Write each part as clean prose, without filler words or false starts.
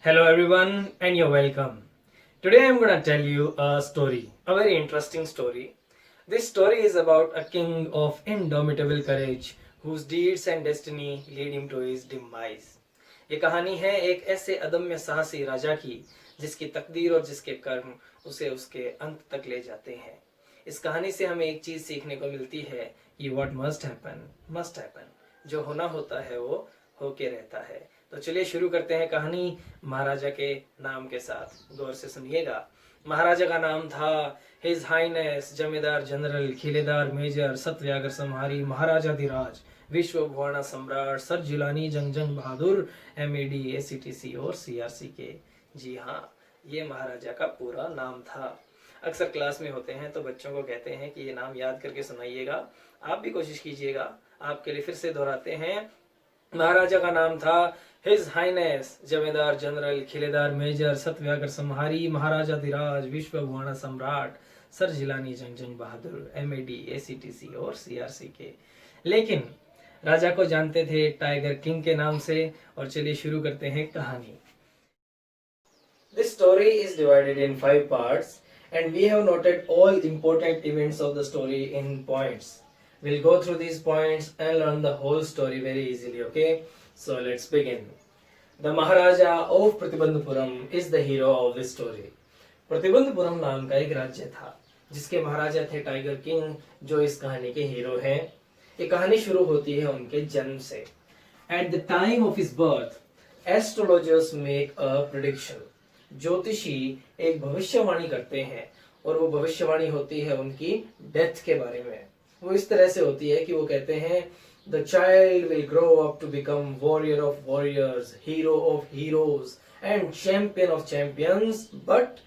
Hello everyone and you're welcome. Today I'm going to tell you a story, a very interesting story. This story is about a king of indomitable courage whose deeds and destiny lead him to his demise. ये कहानी है एक ऐसे अदम्य साहसी राजा की जिसकी तकदीर और जिसके कर्म उसे उसके अंत तक ले जाते हैं। इस कहानी से हमें एक चीज सीखने को मिलती है कि व्हाट मस्ट हैपन, जो होना होता है वो होके रहता है। तो चलिए शुरू करते हैं कहानी महाराजा के नाम के साथ। गौर से सुनिएगा। महाराजा का नाम था हिज हाइनेस जमींदार जनरल खिलेदार मेजर सत्यव्यागर संहारी महाराजाधिराज विश्व भुवाना सम्राट सर जिलानी जंग जंग बहादुर MAD ACTC और CRC के। जी हाँ, ये महाराजा का पूरा नाम था। अक्सर क्लास में होते हैं तो बच्चों को कहते हैं कि ये नाम याद करके सुनाइएगा। आप भी कोशिश कीजिएगा। आपके लिए फिर से दोहराते हैं। महाराजा का नाम था हिज हाइनेस जमींदार जनरल खिलेदार मेजर सत्यव्यागर संहारी महाराजाधिराज विश्व भुवाना सम्राट सर जिलानी जंग जंग बहादुर MAD ACTC और CRC के। लेकिन राजा को जानते थे टाइगर किंग के नाम से। और चलिए शुरू करते हैं कहानी। This story is divided in 5 parts and we have noted all important events of the story in points. We'll go through these points and learn the whole story very easily, okay? So let's begin. The Maharaja of Pratibandhapuram is the hero of this story. Pratibandapuram नाम का एक राज्य था जिसके महाराजा थे tiger king, जो इस कहानी के हीरो हैं। ये कहानी शुरू होती है उनके जन्म से। At the time of his birth, astrologers make a prediction. ज्योतिषी एक भविष्यवाणी करते हैं और वो भविष्यवाणी होती है उनकी डेथ के बारे में। वो इस तरह से होती है कि वो कहते हैं the child will grow up to become warrior of warriors, hero of heroes and champion of champions, but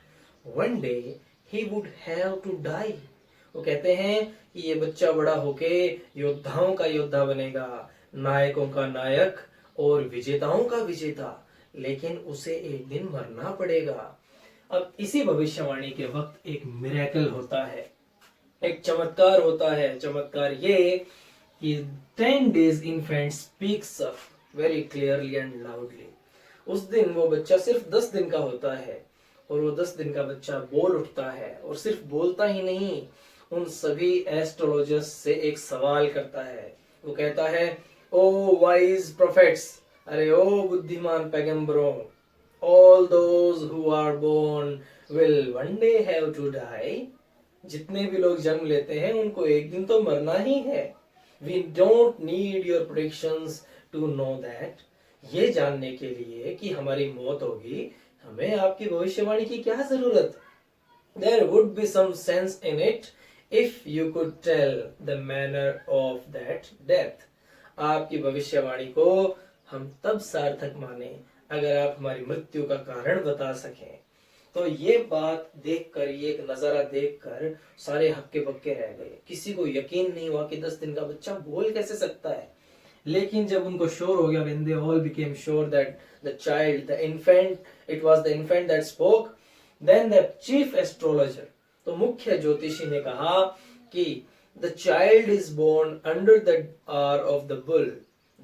one day he would have to die. वो कहते हैं कि ये बच्चा बड़ा होके योद्धाओं का योद्धा बनेगा, नायकों का नायक और विजेताओं का विजेता, लेकिन उसे एक दिन मरना पड़ेगा। अब इसी भविष्यवाणी के वक्त एक मिरेकल होता है, एक चमत्कार होता है। चमत्कार ये कि 10 days infant speaks up very clearly and loudly. उस दिन वो बच्चा सिर्फ 10 दिन का होता है और वो 10 दिन का बच्चा बोल उठता है, और सिर्फ बोलता ही नहीं, उन सभी एस्ट्रोलॉजर्स से एक सवाल करता है। वो कहता है, ओ वाइज प्रोफेट्स, अरे ओ बुद्धिमान पैगंबरों, all those who are born will one day have to die. जितने भी लोग जन्म लेते हैं उनको एक दिन तो मरना ही है। We don't need your predictions to know that. ये जानने के लिए कि हमारी मौत होगी, हमें आपकी भविष्यवाणी की क्या जरूरत? There would be some sense in it if you could tell the manner of that death. आपकी भविष्यवाणी को हम तब सार्थक माने अगर आप हमारी मृत्यु का कारण बता सकें। तो ये बात देखकर, ये एक नजारा देखकर सारे हक्के बक्के रह गए। किसी को यकीन नहीं हुआ कि 10 दिन का बच्चा बोल कैसे सकता है। लेकिन जब उनको श्योर हो गया, when they all became sure that the child, the infant, it was the infant that spoke, then the chief astrologer, तो मुख्य ज्योतिषी ने कहा कि the child is born under the hour of the bull.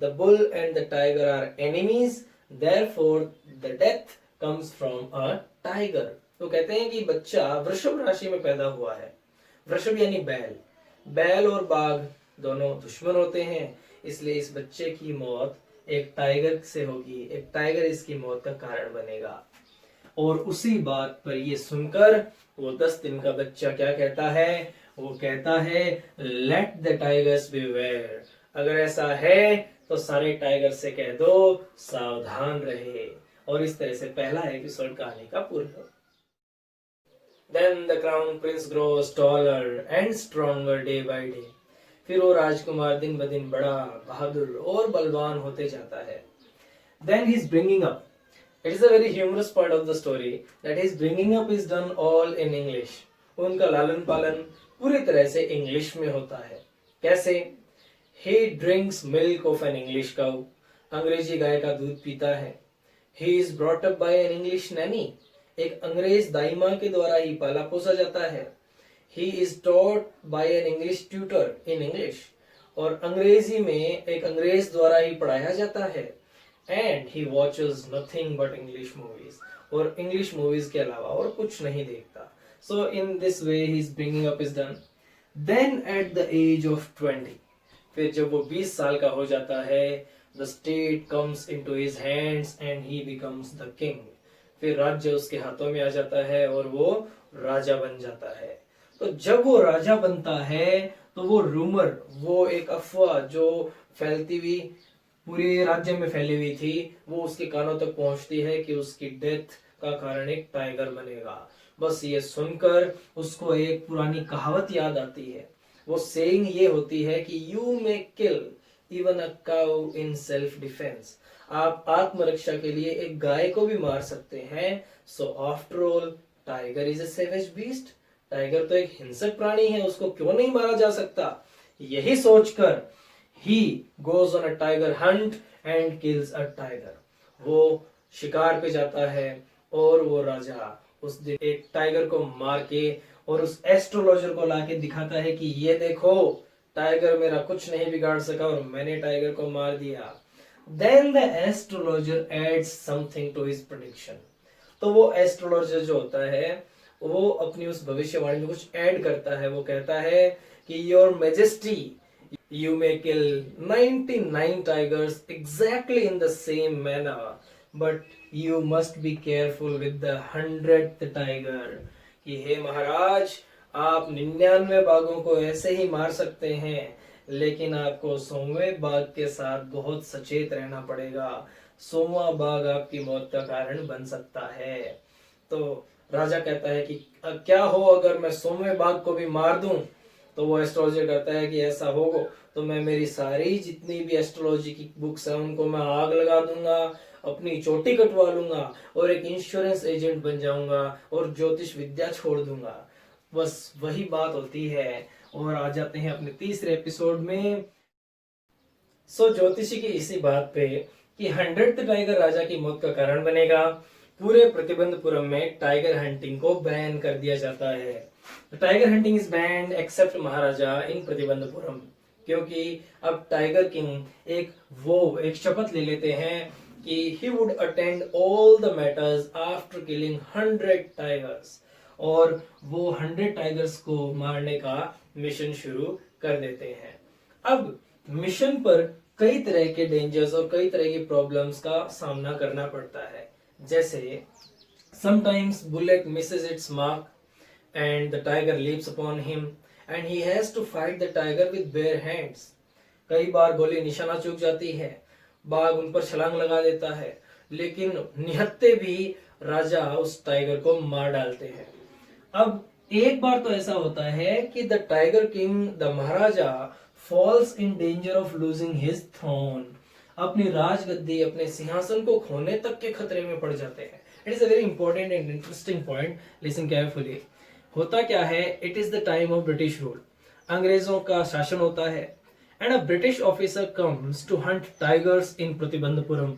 The bull and the tiger are enemies, therefore the death comes from a tiger. तो कहते हैं कि बच्चा वृषभ राशि में पैदा हुआ है। वृषभ यानी बैल, बैल और बाघ दोनों दुश्मन होते हैं, इसलिए इस बच्चे की मौत एक टाइगर से होगी, एक टाइगर इसकी मौत का कारण बनेगा। और उसी बात पर ये सुनकर वो 10 दिन का बच्चा क्या कहता है? वो कहता है, लेट द टाइगर्स बीवेयर। अगर ऐसा है तो सारे टाइगर से कह दो सावधान रहे। और इस तरह से पहला एपिसोड कहानी का पूरा हो। Then the crown prince grows taller and stronger day by day. फिर वो राजकुमार दिन ब दिन बड़ा, बहादुर और बलवान होते जाता है। Then his bringing up. It is a very humorous part of the story that his bringing up is done all in English. उनका लालन पालन पूरी तरह से इंग्लिश में होता है। कैसे? He drinks milk of an English cow. अंग्रेजी गाय का दूध पीता है। He is brought up by an English nanny. एक अंग्रेज दाई माँ के द्वारा ही पाला पोसा जाता है। He is taught by an English tutor in English. और अंग्रेजी में एक अंग्रेज द्वारा ही पढ़ाया जाता है। And he watches nothing but English movies, और इंग्लिश मूवीज के अलावा और कुछ नहीं देखता. So in this way he is bringing up his son. Then at the age of 20, फिर जब वो 20 साल का हो जाता है, the state comes into his hands and he becomes the king. फिर राज्य उसके हाथों में आ जाता है और वो राजा बन जाता है. तो जब वो राजा बनता है तो वो रूमर, वो एक अफवाह जो फैलती हुई पूरे राज्य में फैली हुई थी, वो उसके कानों तक पहुंचती है कि उसकी डेथ का कारण एक टाइगर बनेगा. बस ये सुनकर उसको एक पुरानी कहावत याद आती है. वो सेइंग ये होती है कि you may kill even a cow in self defence. आप आत्मरक्षा के लिए एक गाय को भी मार सकते हैं. So after all tiger is a savage beast. Tiger तो एक हिंसक प्राणी है, उसको क्यों नहीं मारा जा सकता. यही सोचकर he goes on a tiger Hunt and kills a tiger. वो शिकार पे जाता है और वो राजा उस दिन एक टाइगर को मार के और उस एस्ट्रोलॉजर को लाके दिखाता है कि ये देखो, टाइगर मेरा कुछ नहीं बिगाड़ सका और मैंने टाइगर को मार दिया. Then the astrologer adds something to his prediction. तो वो एस्ट्रोलॉजर जो होता है वो अपनी उस भविष्यवाणी में कुछ ऐड करता है. वो कहता है कि your majesty, you may kill 99 tigers exactly in the same manner, but you must be careful with the 100th tiger. कि हे महाराज, आप 99 बाघों को ऐसे ही मार सकते हैं, लेकिन आपको 100वें बाघ के साथ बहुत सचेत रहना पड़ेगा. 100वां बाघ आपकी मौत का कारण बन सकता है. तो राजा कहता है कि क्या हो अगर मैं 100वें बाघ को भी मार दूं. तो वो एस्ट्रोलॉजर कहता है कि ऐसा होगा तो मैं मेरी सारी जितनी भी एस्ट्रोलॉजी की बुक्स हैं उनको मैं आग लगा दूंगा, अपनी चोटी कटवा लूंगा और एक इंश्योरेंस एजेंट बन जाऊंगा और ज्योतिष विद्या छोड़ दूंगा. बस वही बात होती है. और आ जाते हैं अपने तीसरे एपिसोड में. सो ज्योतिषी की इसी बात पे कि 100th टाइगर राजा की मौत का कारण बनेगा, पूरे प्रतिबंधपुरम में टाइगर हंटिंग को बैन कर दिया जाता है. Tiger hunting is banned except Maharaja in Pratibandapuram, क्योंकि अब टाइगर किंग एक शपथ ले लेते हैं कि he would attend all the matters after killing 100 tigers. और वो 100 टाइगर्स को मारने का मिशन शुरू कर देते हैं. अब मिशन पर कई तरह के डेंजर्स और कई तरह की प्रॉब्लम्स का सामना करना पड़ता है. जैसे sometimes bullet Mrs it's mark and the tiger leaps upon him and he has to fight the tiger with bare hands. कई बार गोली निशाना चूक जाती है, बाघ उन पर छलांग लगा देता है, लेकिन निहत्ते भी राजा उस टाइगर को मार डालते हैं. अब एक बार तो ऐसा होता है कि the tiger king, the maharaja, falls in danger of losing his throne. अपनी राजगद्दी, अपने सिंहासन को खोने तक के खतरे में पड़ जाते हैं. It is a very important and interesting point. Listen carefully. होता क्या है, it is the time of British rule. अंग्रेजों का शासन होता है and a British officer comes to hunt tigers in Pratibandhapuram.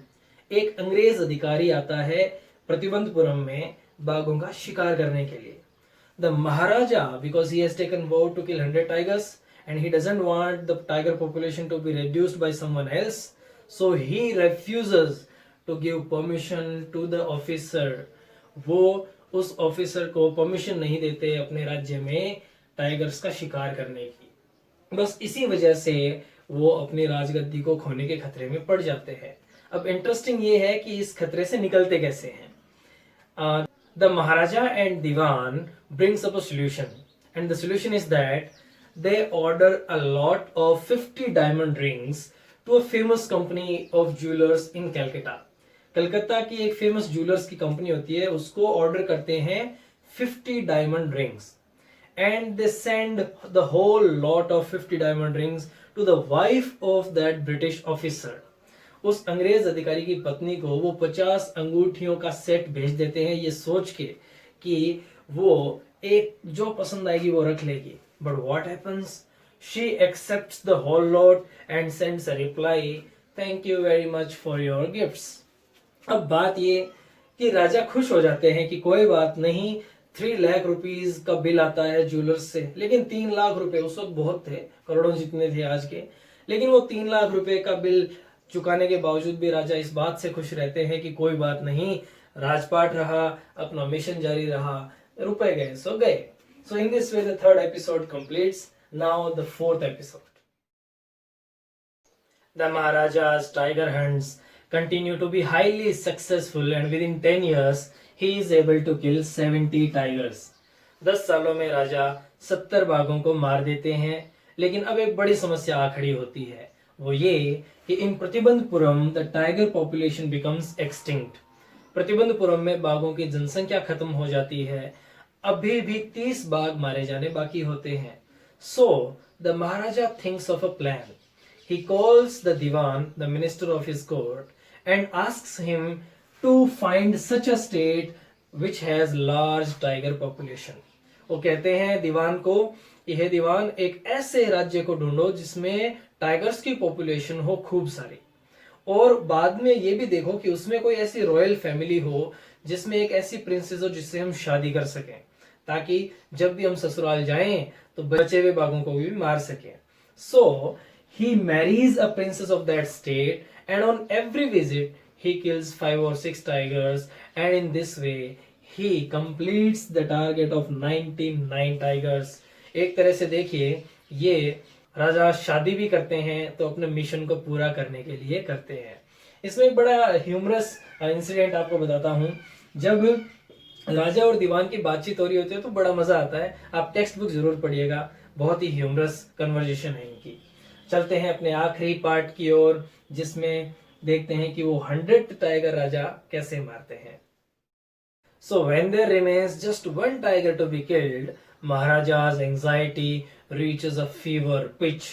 एक अंग्रेज अधिकारी आता है प्रतिबंधपुरम में बाघों का शिकार करने के लिए. The Maharaja, because he has taken vow to kill 100 tigers and he doesn't want the tiger population to be reduced by someone else, so he refuses to give permission to the officer. वो उस officer को permission नहीं देते अपने राज्य में tigers का शिकार करने की. बस इसी वजह से वो अपनी राजगद्दी को खोने के खतरे में पड़ जाते हैं. अब इंटरेस्टिंग ये है कि इस खतरे से निकलते कैसे हैं. The maharaja and dewan brings up a solution, and the solution is that they order a lot of 50 diamond rings to a famous company of jewelers in Calcutta. Calcutta की एक फेमस ज्वेलर्स की कंपनी होती है, उसको ऑर्डर करते हैं 50 diamond rings and they send the whole lot of 50 diamond rings to the wife of that British officer. उस अंग्रेज अधिकारी की पत्नी को वो 50 अंगूठियों का सेट भेज देते हैं, ये सोच के कि वो एक जो पसंद आएगी वो रख लेगी. But what happens, she accepts the whole lot and sends a reply, thank you very much for your gifts. अब बात ये कि राजा खुश हो जाते हैं कि कोई बात नहीं, 3 लाख रुपीस का बिल आता है ज्वेलर्स से. लेकिन 3 लाख रुपए उस वक्त बहुत थे, करोड़ों जितने थे आज के. लेकिन वो 3 लाख रुपए का बिल चुकाने के बावजूद भी राजा इस बात से खुश रहते हैं कि कोई बात नहीं, राजपाट रहा, अपना मिशन जारी रहा, रुपए गए सो गए. So in this way the third episode completes. Now the fourth episode. The Maharaja's tiger hunts continue to be highly successful and within 10 years he is able to kill 70 tigers. 10 सालों में राजा 70 बाघों को मार देते हैं. लेकिन अब एक बड़ी समस्या आ खड़ी होती है, वो ये कि in Pratibandapuram the tiger population becomes extinct. Pratibandapuram में बाघों की जनसंख्या खत्म हो जाती है. अभी भी 30 बाघ मारे जाने बाकी होते हैं. So the Maharaja thinks of a plan. He calls the Diwan, the minister of his court, and asks him to find such a state which has large tiger population. वो कहते हैं दीवान को, यह दीवान एक ऐसे राज्य को ढूंढो जिसमें टाइगर्स की पॉपुलेशन हो खूब सारी, और बाद में ये भी देखो कि उसमें कोई ऐसी रॉयल फैमिली हो जिसमें एक ऐसी प्रिंसेस हो जिससे हम शादी कर सकें, ताकि जब भी हम ससुराल जाएं तो बचे हुए बाघों को भी मार सकें. So he marries a princess of that state, and on every visit he kills 5 or 6 tigers, and in this way he completes the target of 99 tigers. एक तरह से देखिए, ये राजा शादी भी करते हैं तो अपने मिशन को पूरा करने के लिए करते हैं. इसमें एक बड़ा ह्यूमरस इंसिडेंट आपको बताता हूं. जब राजा और दीवान की बातचीत हो रही होती है तो बड़ा मजा आता है. आप टेक्स्ट बुक जरूर पढ़िएगा, बहुत ही ह्यूमरस कन्वर्जेशन है इनकी. चलते हैं अपने आखिरी पार्ट की ओर, जिसमें देखते हैं कि वो 100 टाइगर राजा कैसे मारते हैं. So when there remains just one tiger to be killed, Maharaja's anxiety reaches a fever pitch.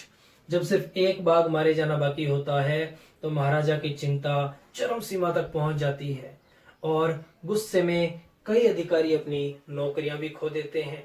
जब सिर्फ एक बाघ मारे जाना बाकी होता है तो महाराजा की चिंता चरम सीमा तक पहुंच जाती है, और गुस्से में कई अधिकारी अपनी नौकरियां भी खो देते हैं.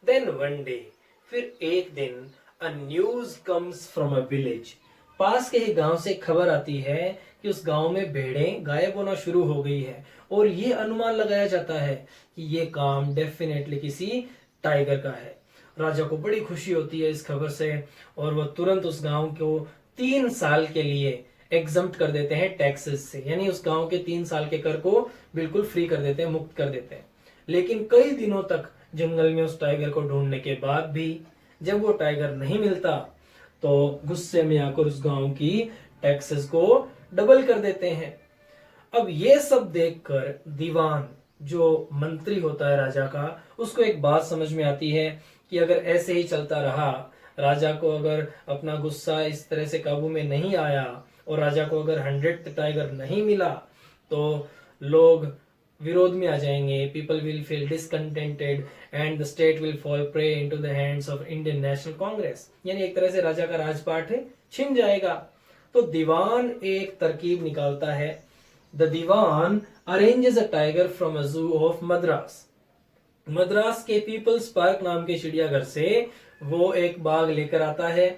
Then one day, फिर एक दिन, a news comes from a village. पास के ही गांव से खबर आती है कि उस गांव में भेड़ें गायब होना शुरू हो गई है, और ये अनुमान लगाया जाता है कि ये काम डेफिनेटली किसी टाइगर का है. राजा को बड़ी खुशी होती है इस खबर से, और वो तुरंत उस गांव को 3 साल के लिए एग्जम्प्ट कर देते हैं टैक्सेस से, यानी उस गांव के 3 साल के कर को बिल्कुल फ्री कर देते हैं, मुक्त कर देते हैं. लेकिन कई दिनों तक जंगल में उस टाइगर को ढूंढने के बाद भी जब वो टाइगर नहीं मिलता तो गुस्से में आकर उस गांव की टैक्सेस को डबल कर देते हैं. अब ये सब देखकर दीवान, जो मंत्री होता है राजा का, उसको एक बात समझ में आती है कि अगर ऐसे ही चलता रहा, राजा को अगर अपना गुस्सा इस तरह से काबू में नहीं आया और राजा को अगर 100 टाइगर नहीं मिला तो लोग विरोध में आ जाएंगे. People will feel discontented and the state will fall prey into the hands of Indian national Congress, यानी एक तरह से राजा का राजपाट छिन जाएगा. तो दीवान एक तरकीब निकालता है. The dewan arranges a tiger from a zoo of Madras. Madras के पीपल्स पार्क नाम के चिड़ियाघर से वो एक बाघ लेकर आता है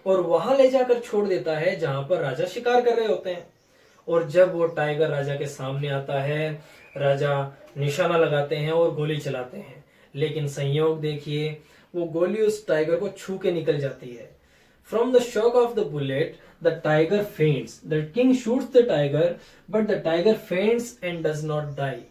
और वहां ले जाकर छोड़ देता है जहां पर राजा शिकार कर रहे होते हैं. और जब वो टाइगर राजा के सामने आता है, राजा निशाना लगाते हैं और गोली चलाते हैं. लेकिन संयोग देखिए, वो गोली उस टाइगर को छू के निकल जाती है. From the shock of the bullet the tiger faints. The king shoots the tiger but the tiger faints and does not die.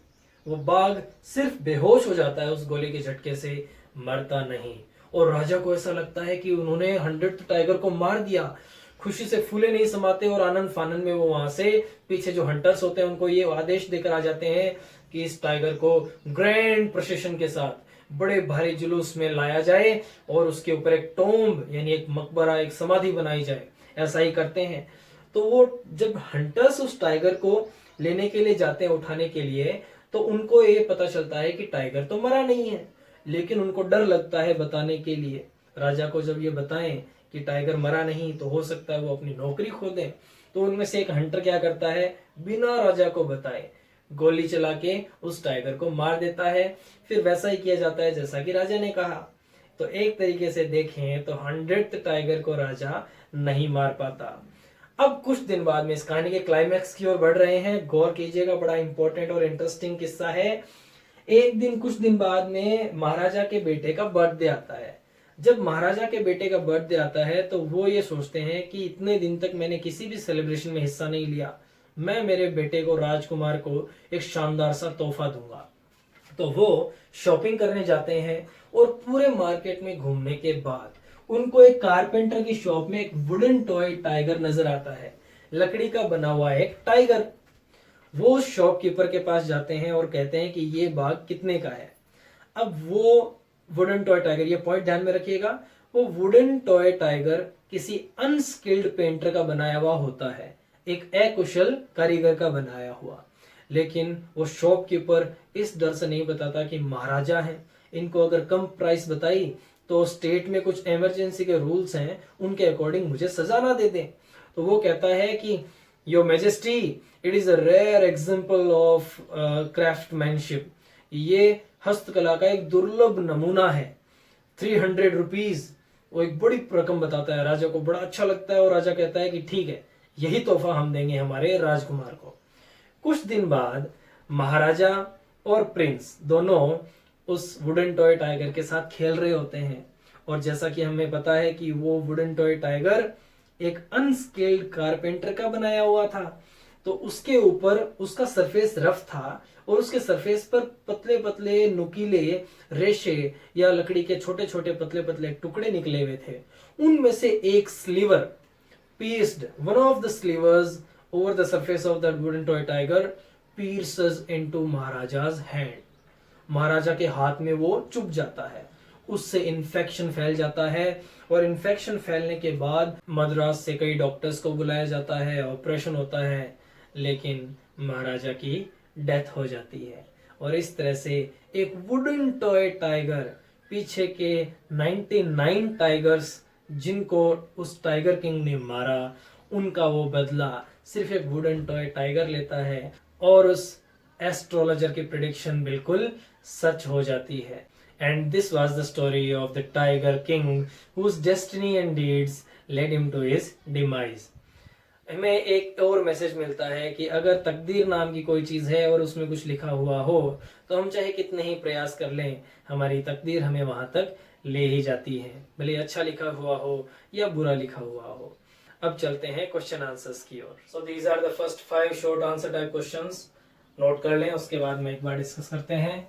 वो बाघ सिर्फ बेहोश हो जाता है उस गोली के झटके से, मरता नहीं. और राजा को ऐसा लगता है कि उन्होंने 100 टाइगर को मार दिया. खुशी से फूले नहीं समाते और आनंद फानंद में वो वहां से पीछे जो हंटर्स होते हैं उनको ये आदेश देकर आ जाते हैं कि इस टाइगर को ग्रैंड प्रोसेशन के साथ बड़े भारी जुलूस में लाया जाए और उसके ऊपर एक टोम्ब यानी एक मकबरा, एक समाधि बनाई जाए. ऐसा ही करते हैं. तो वो जब हंटर्स उस टाइगर को लेने के लिए जाते हैं, उठाने के लिए, तो उनको ये पता चलता है कि टाइगर तो मरा नहीं है, लेकिन उनको डर लगता है बताने के लिए. राजा को जब ये बताएं कि टाइगर मरा नहीं तो हो सकता है वो अपनी नौकरी खो दें, तो उनमें से एक हंटर क्या करता है, बिना राजा को बताए गोली चला के उस टाइगर को मार देता है. फिर वैसा ही किया जाता है जैसा कि राजा ने कहा. तो एक तरीके से देखें तो 100 टाइगर को राजा नहीं मार पाता. अब कुछ दिन बाद में इस कहानी के क्लाइमैक्स की ओर बढ़ रहे हैं. गौर कीजिएगा, बड़ा इंपॉर्टेंट और इंटरेस्टिंग किस्सा है. एक दिन, कुछ दिन बाद में महाराजा के बेटे का बर्थडे आता है. जब महाराजा के बेटे का बर्थडे आता है तो वो ये सोचते हैं कि इतने दिन तक मैंने किसी भी सेलिब्रेशन में हिस्सा नहीं लिया, मैं मेरे बेटे को, राजकुमार को, एक शानदार सा तोहफा दूंगा। तो वो शॉपिंग करने जाते हैं और पूरे मार्केट में घूमने के बाद उनको एक कारपेंटर की शॉप में एक वुडन टॉय टाइगर नजर आता है, लकड़ी का बना हुआ एक टाइगर। वो शॉपकीपर के पास जाते हैं और कहते हैं कि ये बाग कितने का है। अब वो वुडन टॉय टाइगर, ये पॉइंट ध्यान में रखिएगा, वो वुडन टॉय टाइगर किसी अनस्किल्ड पेंटर का बनाया हुआ होता है, एक अकुशल कारीगर का बनाया हुआ। लेकिन वो शॉपकीपर इस डर से नहीं बताता कि महाराजा हैं, इनको अगर कम प्राइस बताई तो स्टेट में कुछ इमरजेंसी के रूल्स हैं, उनके अकॉर्डिंग मुझे सजा ना दे दें। तो वो कहता है कि your majesty, it is a rare example of craftsmanship, ये हस्तकला का एक दुर्लभ नमूना है, 300 रुपीज। वो एक बड़ी रकम बताता है, राजा को बड़ा अच्छा लगता है और राजा कहता है कि ठीक है, यही तोहफा हम देंगे हमारे राजकुमार को। कुछ दिन बाद महाराजा और प्रिंस दोनों उस वुडन टॉय टाइगर के साथ खेल रहे होते हैं, और जैसा कि हमें पता है कि वो वुडन टॉय टाइगर एक अनस्किल्ड कारपेंटर का बनाया हुआ था, तो उसके ऊपर उसका सरफेस रफ था और उसके सरफेस पर पतले पतले नुकीले रेशे या लकड़ी के छोटे छोटे पतले पतले टुकड़े निकले हुए थे। उनमें से एक स्लीवर pierced, one of the slivers over the surface of that wooden toy tiger pierces into महाराजा's hand. महाराजा के हाथ में वो चुभ जाता है, उससे इन्फेक्शन फैल जाता है, और इन्फेक्शन फैलने के बाद मद्रास से कई डॉक्टर्स को बुलाया जाता है, ऑपरेशन होता है, लेकिन महाराजा की डेथ हो जाती है। और इस तरह से एक वुडन टॉय टाइगर पीछे के 99 टाइगर्स जिनको उस टाइगर किंग ने मारा, उनका वो बदला सिर्फ एक वुडन टॉय टाइगर लेता है, और उस एस्ट्रोलॉजर की प्रेडिक्शन बिल्कुल सच हो जाती है। And this was the story of the tiger king whose destiny and deeds led him to his demise. हमें एक और मैसेज मिलता है कि अगर तकदीर नाम की कोई चीज है और उसमें कुछ लिखा हुआ हो तो हम चाहे कितने ही प्रयास कर लें, हमारी तकदीर हमें वहां तक ले ही जाती है, भले अच्छा लिखा हुआ हो या बुरा लिखा हुआ हो। अब चलते हैं क्वेश्चन आंसर्स की ओर। So these are the first 5 short answer type questions, note कर लें, उसके बाद में एक बार डिस्कस करते हैं।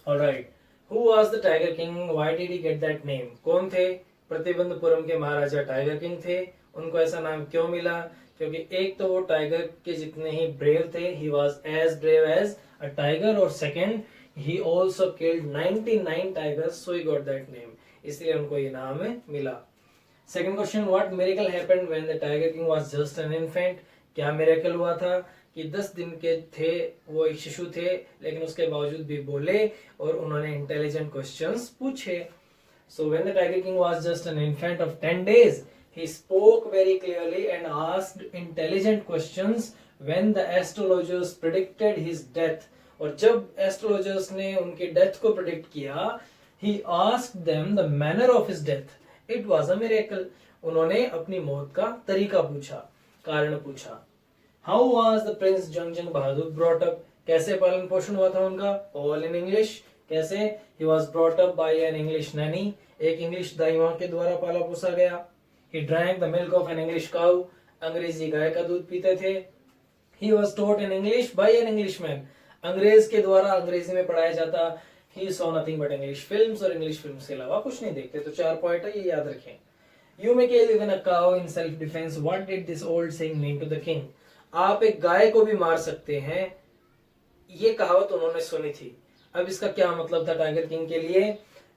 Alright, who was the tiger king, why did he get that name? कौन थे? प्रतिबंधपुरम के महाराजा टाइगर किंग थे। उनको ऐसा नाम क्यों मिला? क्योंकि एक तो वो टाइगर के जितने ही ब्रेव थे, he was as brave as a tiger, और second he also killed 99 tigers, so he got that name, इसलिए उनको ये नाम मिला। Second question, what miracle happened when the tiger king was just an infant? क्या miracle हुआ था कि 10 दिन के थे, वो एक शिशु थे, लेकिन उसके बावजूद भी बोले और उन्होंने इंटेलिजेंट क्वेश्चंस पूछे। So when the tiger king was just an infant of 10 days, he spoke very clearly and asked intelligent questions when the astrologers predicted his death. और जब एस्ट्रोलॉजर्स ने उनकी डेथ को प्रेडिक्ट किया, he asked them the manner of his death. It was a miracle. उन्होंने अपनी मौत का तरीका पूछा, कारण पूछा। How was the Prince Jungjung Bahadur brought up? कैसे पालन पोषण हुआ था उनका? All in English. कैसे? He was brought up by an English nanny. एक इंग्लिश दाई माँ के द्वारा पाला पोसा गया। He drank the milk of an English cow. अंग्रेजी गाय का दूध पीते थे। He was taught in English by an Englishman. अंग्रेज के द्वारा अंग्रेजी में पढ़ाया जाता। He saw nothing but English films, और इंग्लिश फिल्म्स के अलावा कुछ नहीं देखते। तो 4 पॉइंट है, ये याद रखें। You may kill even a cow in self defense. What did this old saying mean to the king? आप एक गाय को भी मार सकते हैं, ये कहावत उन्होंने सुनी थी। अब इसका क्या मतलब था टाइगर किंग के लिए?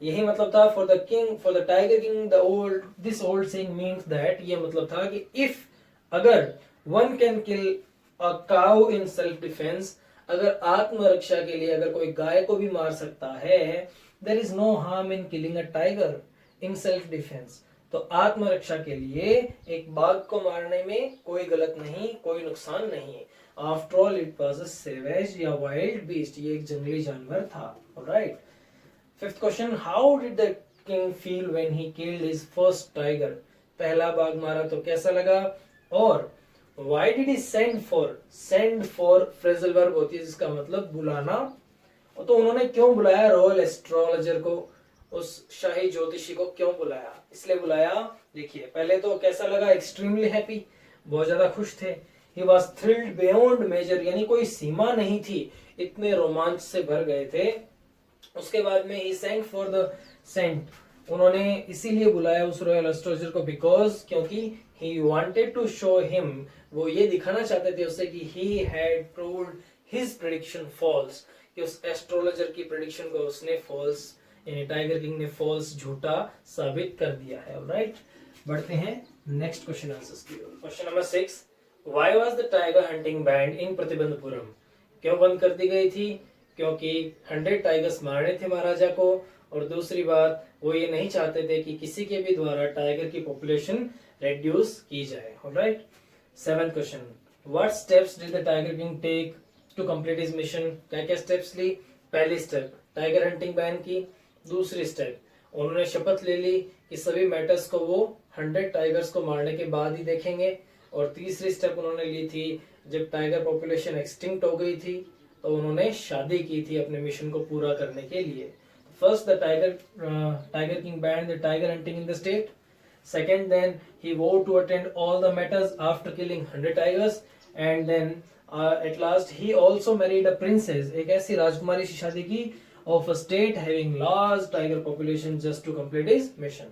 यही मतलब था, for the king, for the tiger king the old, this old saying means that, ये मतलब था कि इफ, अगर one can kill a cow in self defence, अगर आत्मरक्षा के लिए अगर कोई गाय को भी मार सकता है, there is no harm in killing a tiger in self defence. तो आत्मरक्षा के लिए एक बाघ को मारने में कोई गलत नहीं, कोई नुकसान नहीं। After all it was a savage या वाइल्ड बीस्ट, ये एक जंगली जानवर था। Alright, fifth question, how did the king feel when he killed his first tiger? पहला बाघ मारा तो कैसा लगा? और why did he send for? send for phrasal verb होती है जिसका मतलब बुलाना, तो उन्होंने क्यों बुलाया रॉयल एस्ट्रोलॉजर को? उस शाही ज्योतिषी को क्यों बुलाया? इसलिए बुलाया, देखिए पहले तो कैसा लगा, एक्सट्रीमली हैप्पी, बहुत ज्यादा खुश थे। He was thrilled beyond measure, यानी कोई सीमा नहीं थी, इतने रोमांच से भर गए थे। उसके बाद में he sent for the saint, उन्होंने इसीलिए बुलाया उस रॉयल एस्ट्रोलॉजर को, बिकॉज क्योंकि he wanted to show him, वो ये दिखाना चाहते थे उससे कि he had proved his prediction false, कि उस एस्ट्रोलॉजर की प्रेडिक्शन को उसने फॉल्स, यानी टाइगर किंग ने फॉल्स, झूठा साबित कर दिया है। ऑलराइट, बढ़ते हैं नेक्स्ट क्वेश्चन आंसर्स की ओर। Question number 6, why was the tiger hunting banned in Pratibandapuram? क्यों बंद कर दी गई थी? क्योंकि 100 टाइगर्स मारने थे महाराजा को, और दूसरी बात वो ये नहीं चाहते थे कि किसी के भी द्वारा टाइगर की पॉपुलेशन रिड्यूस की जाए। Alright, 7th question, what steps did the tiger king take to complete his mission? क्या क्या स्टेप्स ली? पहली स्टेप टाइगर हंटिंग बैन की, दूसरी स्टेप उन्होंने शपथ ले ली कि सभी मैटर्स को वो 100 टाइगर्स को मारने के बाद ही देखेंगे, और तीसरी स्टेप उन्होंने ली थी जब टाइगर पॉपुलेशन एक्सटिंक्ट हो गई थी तो उन्होंने शादी की थी अपने मिशन को पूरा करने के लिए। First the tiger king band the tiger hunting in the state, second then he vowed to attend all the matters after killing 100 tigers, and then at last he also married a princess, एक ऐसी राजकुमारी से शादी की, of a state having large tiger population, just to complete his mission.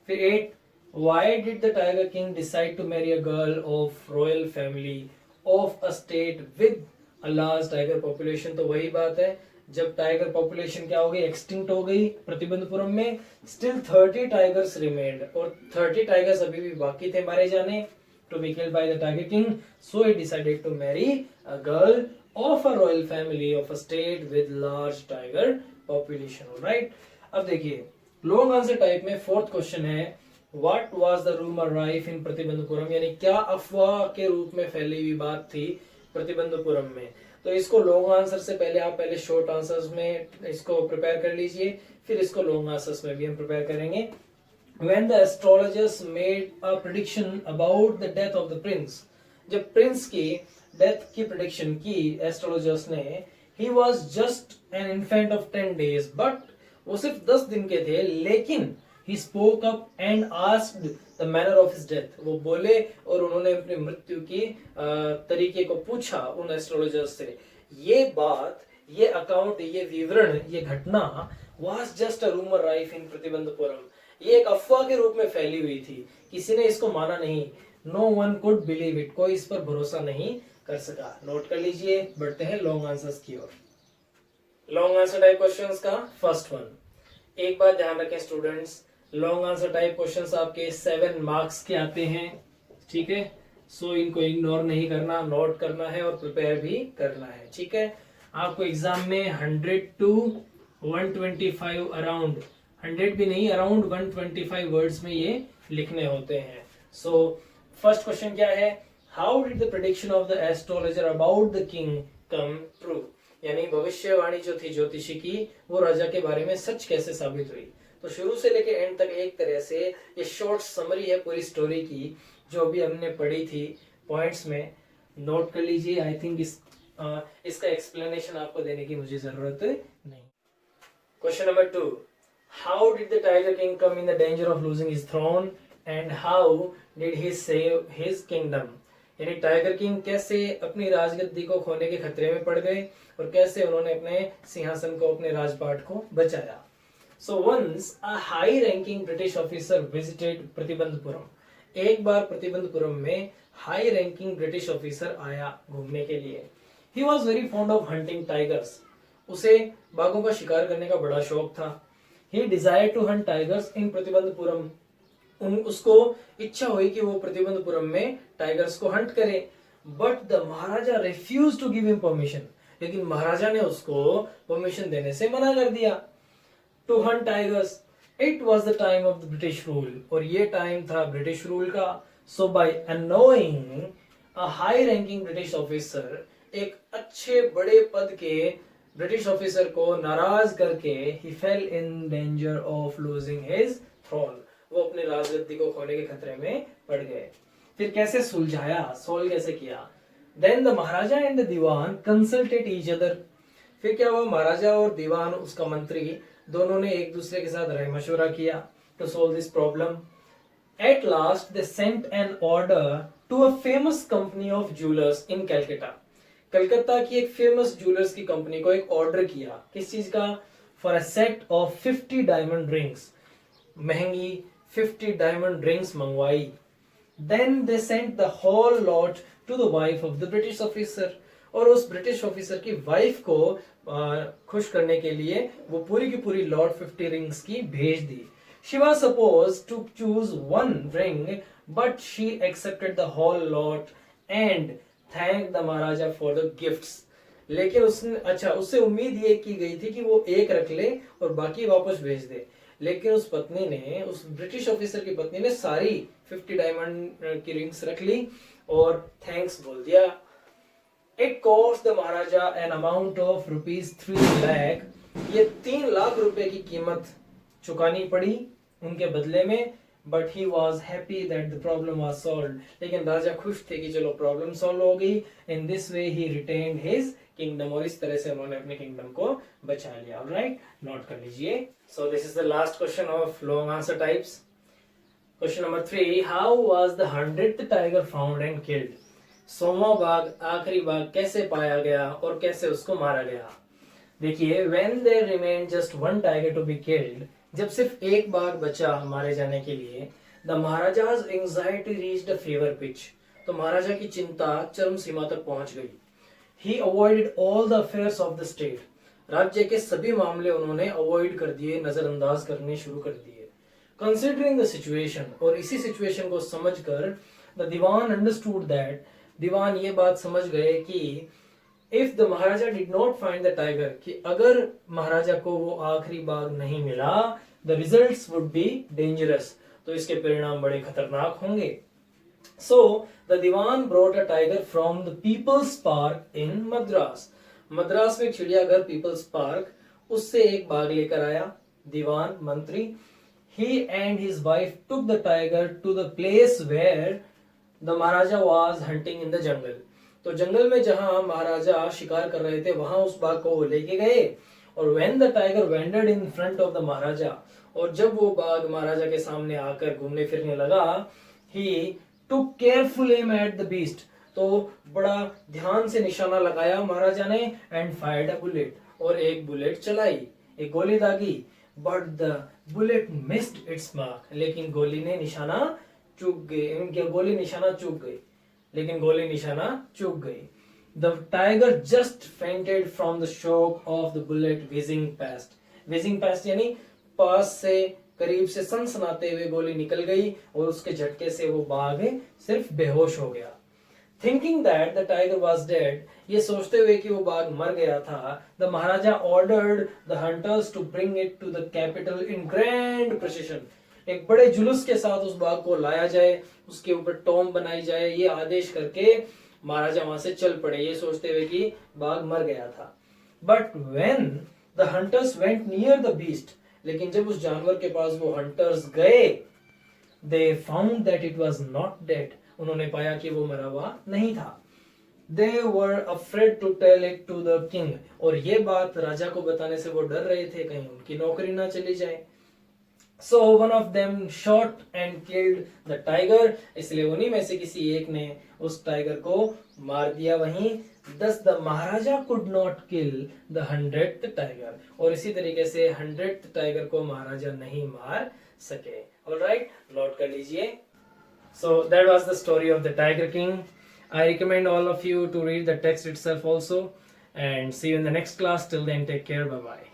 फिर 8, why did the tiger king decide to marry a girl of royal family of a state with a large tiger population? तो वही बात है, जब tiger population क्या हो गई, extinct हो गई प्रतिबंधपुरम में, स्टिल 30 टाइगर्स रिमेन्ड, और 30 टाइगर्स अभी भी बाकी थे मारे जाने, to be killed by the tiger king, so he decided to marry a girl of a royal family of a state with large tiger population. Right, अब देखिए लॉन्ग आंसर टाइप में 4th क्वेश्चन है, what was the rumour rife in Pratibandapuram, यानी क्या अफवाह के रूप में फैली हुई बात थी प्रतिबंधपुरम में? तो इसको लॉन्ग आंसर से पहले आप पहले शॉर्ट आंसर्स में इसको प्रिपेयर कर लीजिए, फिर इसको लॉन्ग आंसर्स में भी हम प्रिपेयर करेंगे। When the astrologers made a prediction about the death of the prince, जब प्रिंस की डेथ की प्रेडिक्शन की एस्ट्रोलॉजर्स ने, he was just an infant of 10 days, but वो सिर्फ 10 दिन के थे, लेकिन he spoke up and asked the manner of his death, वो बोले और उन्होंने अपनी मृत्यु की तरीके को पूछा उन एस्ट्रोलॉजर्स से। ये बात, ये अकाउंट, ये विवरण, ये घटना was just a rumor rife in Pratibandapuram, ये एक अफवाह के रूप में फैली हुई थी, किसी ने इसको माना नहीं। No one could believe it, कोई इस पर भरोसा नहीं कर सका। नोट कर लीजिए, बढ़ते हैं लॉन्ग आंसर्स की ओर। लॉन्ग आंसर टाइप क्वेश्चंस का फर्स्ट वन, एक बात ध्यान रखें students, long answer type questions आपके 7 मार्क्स के आते हैं, ठीक है? सो इनको इग्नोर नहीं करना, नोट करना है और प्रिपेयर भी करना है, ठीक है? आपको एग्जाम में 100 to 125 अराउंड, 100 भी नहीं, अराउंड 125 वर्ड्स में ये लिखने होते हैं। सो फर्स्ट क्वेश्चन क्या है, how did the prediction of the astrologer about the king come true, यानी भविष्यवाणी जो थी ज्योतिषी की, वो राजा के बारे में सच कैसे साबित हुई? तो शुरू से लेके एंड तक एक तरह से ये शॉर्ट समरी है पूरी स्टोरी की, जो भी हमने पढ़ी थी पॉइंट्स में, नोट कर लीजिए। आई थिंक इसका एक्सप्लेनेशन आपको देने की मुझे जरूरत नहीं। Question number 2, how did the tiger king come in the danger of losing his throne and how did he save his kingdom, यानी टाइगर किंग कैसे अपनी राजगद्दी को खोने के खतरे में पड़ गए और कैसे उन्होंने अपने सिंहासन को, अपने राजपाट को बचाया। So once a high ranking British officer visited Pratibandapuram, एक बार प्रतिबंधपुरम में हाई रैंकिंग ब्रिटिश ऑफिसर आया घूमने के लिए। He was very fond of hunting tigers, उसे बाघों का शिकार करने का बड़ा शौक था। He desired to hunt tigers in Pratibandapuram, उसको इच्छा हुई कि वो प्रतिबंधपुरम में टाइगर्स को हंट करे, but the Maharaja refused to give him permission, लेकिन महाराजा ने उसको परमिशन देने से मना कर दिया। To hunt tigers, it was the time of the British rule, और ये टाइम था ब्रिटिश रूल का। So by annoying a high-ranking British officer, एक अच्छे बड़े पद के ब्रिटिश ऑफिसर को नाराज करके, he fell in danger of losing his throne, वो अपने राजगद्दी को खोने के खतरे में पड़ गए। फिर कैसे सुलझाया, सोल्व कैसे किया? Then the Maharaja and the Diwan consulted each other, फिर क्या हुआ, महाराजा और दीवान, उसका मंत्री दोनों ने एक दूसरे के साथ राय मशवरा किया to solve this problem. At last, they sent an order to a famous company of jewelers in Calcutta. Calcutta की एक फेमस ज्वेलर्स की कंपनी को एक ऑर्डर किया. किस चीज का? For a set of 50 diamond rings. महंगी 50 डायमंड रिंग्स मंगवाई. Then they sent the whole lot to the wife of the British officer. और उस ब्रिटिश ऑफिसर की वाइफ को खुश करने के लिए वो पूरी की पूरी लॉट 50 रिंग्स की भेज दी. She was supposed to choose one ring, but she accepted the whole lot and thanked the Maharaja for the gifts. लेकिन उससे उम्मीद ये की गई थी कि वो एक रख ले और बाकी वापस भेज दे. लेकिन उस ब्रिटिश ऑफिसर की पत्नी ने सारी 50 डायमंड की रिंग्स रख ली और थैंक्स बोल दिया. It cost the Maharaja an amount of ₹3 lakh. ये 3 लाख रुपए की कीमत चुकानी पड़ी उनके बदले में. But he was happy that the problem was solve. लेकिन राजा खुश थे कि चलो प्रॉब्लम सॉल्व हो गई. इन this way he retained his kingdom. और इस तरह से उन्होंने अपने किंगडम को बचा लिया. ऑलराइट, नोट कर लीजिए. So this is the last question of long answer types. Question number 3, how was the 100th tiger found and killed. 100वां बाघ, आखिरी बाघ कैसे पाया गया और कैसे उसको मारा गया. देखिए, when there remain just one tiger to be killed, जब सिर्फ एक बाघ बचा मारे जाने के लिए, the Maharaja's anxiety reached a fever pitch. तो महाराजा की चिंता चरम सीमा तक पहुंच गई. He avoided all the affairs of the state. राज्य के सभी मामले उन्होंने अवॉइड कर दिए, नजरअंदाज करने शुरू कर दिए. कंसिडरिंग द सिचुएशन, और इसी सिचुएशन को समझकर the dewan understood that, dewan ये बात समझ गए कि if the maharaja did not find the tiger, कि अगर महाराजा को वो आखिरी बाघ नहीं मिला, the results would be dangerous. तो इसके परिणाम बड़े खतरनाक होंगे. So the dewan brought a tiger from the People's Park in Madras. Madras में चिड़ियाघर पीपल्स पार्क, उससे एक बाघ लेकर आया दीवान मंत्री. He and his wife took the tiger to the place where the Maharaja was hunting in the jungle. तो जंगल में जहां महाराजा शिकार कर रहे थे वहां उस बाघ को लेके गए. और when the tiger wandered in front of the Maharaja, और जब वो बाघ महाराजा के सामने आकर घूमने फिरने लगा, he took careful aim at the beast. तो बड़ा ध्यान से निशाना लगाया महाराजा ने. एंड फायर्ड अ बुलेट, और एक बुलेट चलाई, एक गोली दागी. But the bullet missed it's mark. लेकिन गोली निशाना चूक गई. लेकिन गोली निशाना चूक गई. The tiger just fainted from the shock of the bullet whizzing past. Whizzing past यानी पास से, करीब से सनसनाते हुए गोली निकल गई और उसके झटके से वो बाघ सिर्फ बेहोश हो गया. Thinking that the tiger was dead, ये सोचते हुए कि वो बाघ मर गया था, the Maharaja ordered the hunters to bring it to the capital in grand procession. एक बड़े जुलूस के साथ उस बाघ को लाया जाए, उसके ऊपर टॉम बनाई जाए, ये आदेश करके महाराजा वहां से चल पड़े, ये सोचते हुए कि बाघ मर गया था. But when the hunters went near the beast, लेकिन जब उस जानवर के पास वो हंटर्स गए, they found that it was not dead. उन्होंने पाया कि वो मरा हुआ नहीं था. They were afraid to tell it to the king. और ये बात राजा को बताने से वो डर रहे थे कहीं उनकी नौकरी ना चली जाए. So one of them shot and killed the tiger. इसलिए उन्हीं में से किसी एक ने उस टाइगर को मार दिया वहीं. Thus the Maharaja could not kill the 100th tiger. और इसी तरीके से 100th टाइगर को महाराजा नहीं मार सके. All right, नोट कर लीजिए. So that was the story of the Tiger King. I recommend all of you to read the text itself also. And see you in the next class. Till then, take care. Bye bye.